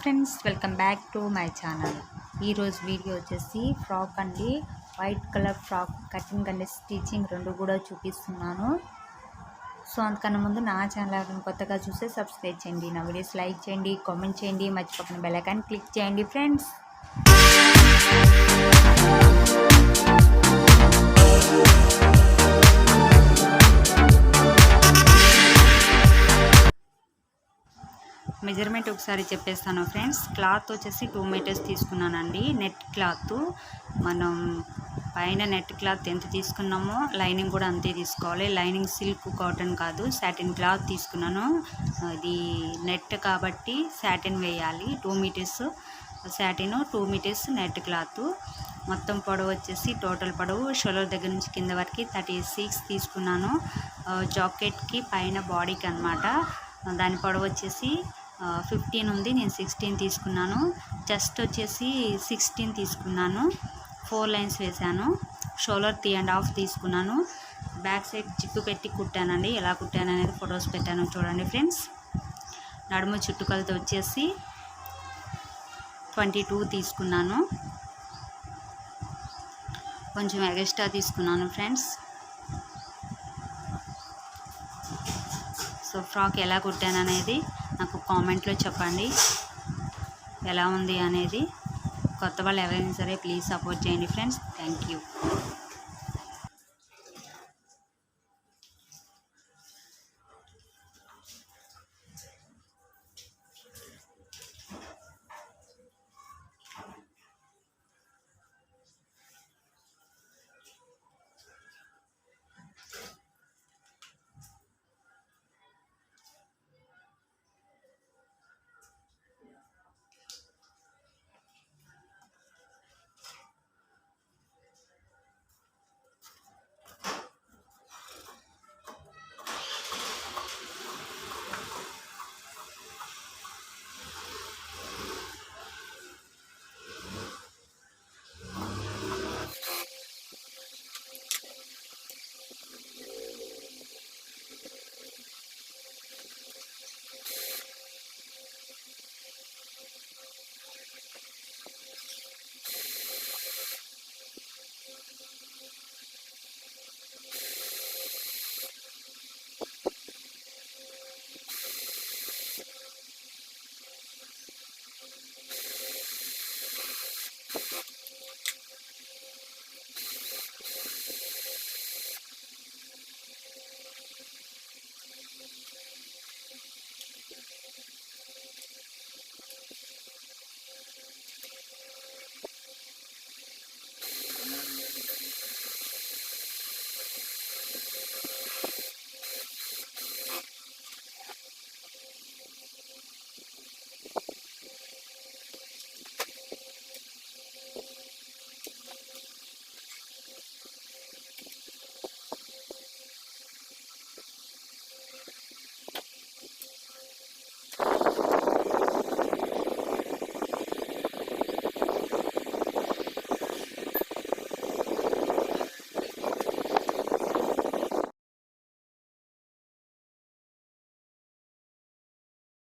Friends, welcome back to my channel. ఈరోజు video వచ్చేసి frock అండి. వైట్ కలర్ ఫ్రాక్ కటింగ్ అండి, స్టిచ్చింగ్ రెండు కూడా చూపిస్తున్నాను. సో అంతకన్నా ముందు నా ఛానల్ కొత్తగా చూస్తే సబ్స్క్రైబ్ చేయండి, నా వీడియోస్ లైక్ చేయండి, కామెంట్ చేయండి, మర్చిపోకుండా బెల్ ఐకాన్ క్లిక్ చేయండి ఫ్రెండ్స్. మెజర్మెంట్ ఒకసారి చెప్పేస్తాను ఫ్రెండ్స్. క్లాత్ వచ్చేసి 2 మీటర్స్ తీసుకున్నానండి. నెట్ క్లాత్ మనం పైన నెట్ క్లాత్ ఎంత తీసుకున్నామో లైనింగ్ కూడా అంతే తీసుకోవాలి. లైనింగ్ సిల్క్ కాటన్ కాదు, సాటిన్ క్లాత్ తీసుకున్నాను. ఇది నెట్ కాబట్టి సాటిన్ వేయాలి. 2 metres satin, 2 metres net cloth. మొత్తం పొడవు వచ్చేసి టోటల్ పొడవు షోల్డర్ దగ్గర నుంచి కింద వరకు 36 తీసుకున్నాను. జాకెట్కి పైన బాడీకి అనమాట. దాని పొడవు వచ్చేసి 15 ఉంది, నేను 16 తీసుకున్నాను. చెస్ట్ వచ్చేసి 16 తీసుకున్నాను. 4 లైన్స్ వేసాను. షోల్డర్ 3.5 తీసుకున్నాను. బ్యాక్ సైడ్ జిప్పు పెట్టి కుట్టానండి. ఎలా కుట్టాను అనేది ఫొటోస్ పెట్టాను చూడండి ఫ్రెండ్స్. నడుము చుట్టుకొలత వచ్చేసి 22 తీసుకున్నాను. కొంచెం ఎక్స్ట్రా తీసుకున్నాను ఫ్రెండ్స్. సో ఫ్రాక్ ఎలా కుట్టాను అనేది నాకు కామెంట్లో చెప్పండి, ఎలా ఉంది అనేది. కొత్త వాళ్ళు ఎవరైనా సరే ప్లీజ్ సపోర్ట్ చేయండి ఫ్రెండ్స్. Thank you.